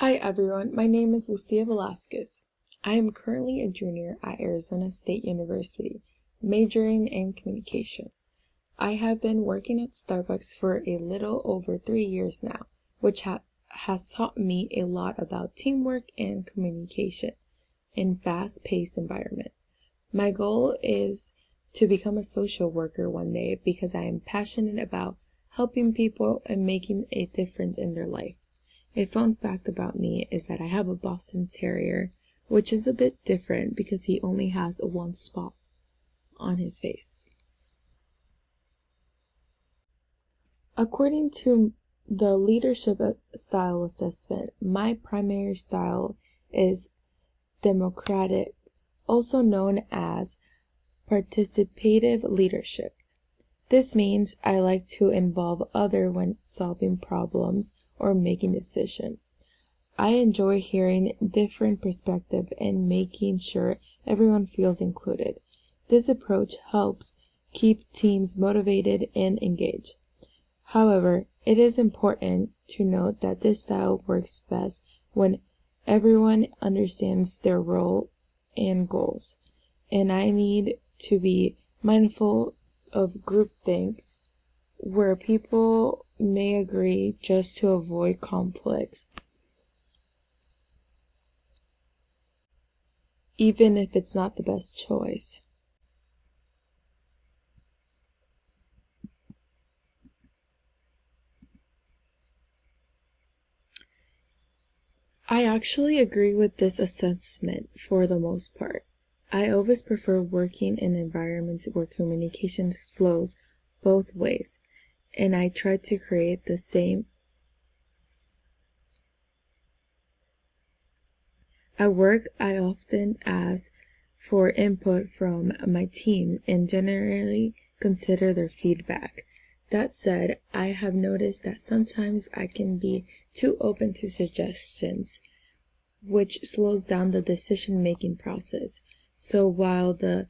Hi everyone, my name is Velasquez. I am currently a junior at Arizona State University, majoring in communication. I have been working at Starbucks for a little over 3 years now, which has taught me a lot about teamwork and communication in fast-paced environment. My goal is to become a social worker one day because I am passionate about helping people and making a difference in their life. A fun fact about me is that I have a Boston Terrier, which is a bit different because he only has one spot on his face. According to the leadership style assessment, my primary style is democratic, also known as participative leadership. This means I like to involve others when solving problems or making decisions. I enjoy hearing different perspectives and making sure everyone feels included. This approach helps keep teams motivated and engaged. However, it is important to note that this style works best when everyone understands their role and goals, and I need to be mindful of groupthink, where people may agree just to avoid conflicts, even if it's not the best choice. I actually agree with this assessment for the most part. I always prefer working in environments where communication flows both ways, and I try to create the same. At work, I often ask for input from my team and generally consider their feedback. That said, I have noticed that sometimes I can be too open to suggestions, which slows down the decision-making process. So while the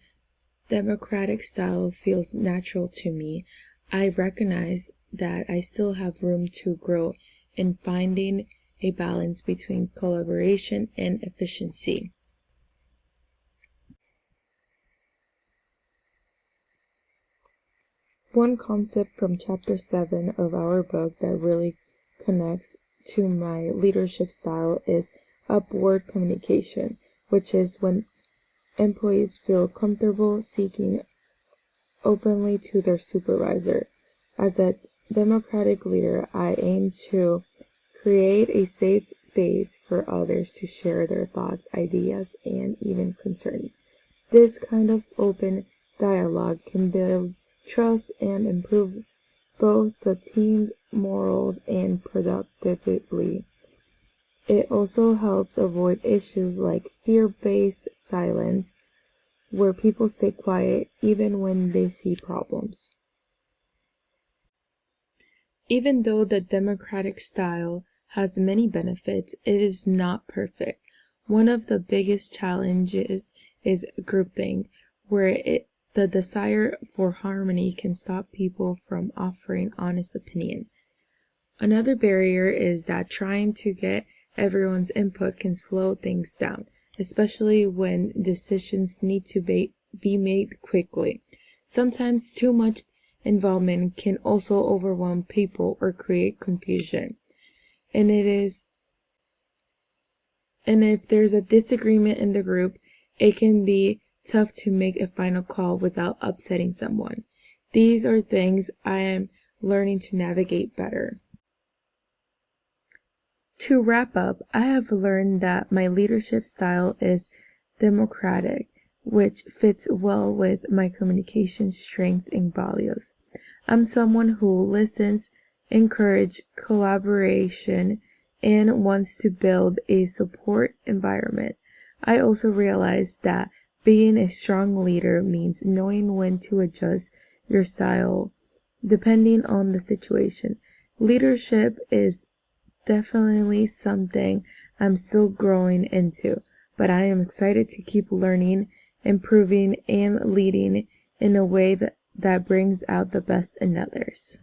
democratic style feels natural to me, I recognize that I still have room to grow in finding a balance between collaboration and efficiency. One concept from chapter 7 of our book that really connects to my leadership style is upward communication, which is when employees feel comfortable speaking openly to their supervisor. As a democratic leader, I aim to create a safe space for others to share their thoughts, ideas, and even concerns. This kind of open dialogue can build trust and improve both the team morals and productivity. It also helps avoid issues like fear-based silence, where people stay quiet even when they see problems. Even though the democratic style has many benefits, it is not perfect. One of the biggest challenges is groupthink, where the desire for harmony can stop people from offering honest opinion. Another barrier is that trying to get everyone's input can slow things down, especially when decisions need to be made quickly. Sometimes too much involvement can also overwhelm people or create confusion. And if there's a disagreement in the group, it can be tough to make a final call without upsetting someone. These are things I am learning to navigate better. To wrap up, I have learned that my leadership style is democratic, which fits well with my communication strength and values. I'm someone who listens, encourages collaboration, and wants to build a support environment. I also realize that being a strong leader means knowing when to adjust your style depending on the situation. Leadership is definitely something I'm still growing into, but I am excited to keep learning, improving, and leading in a way that brings out the best in others.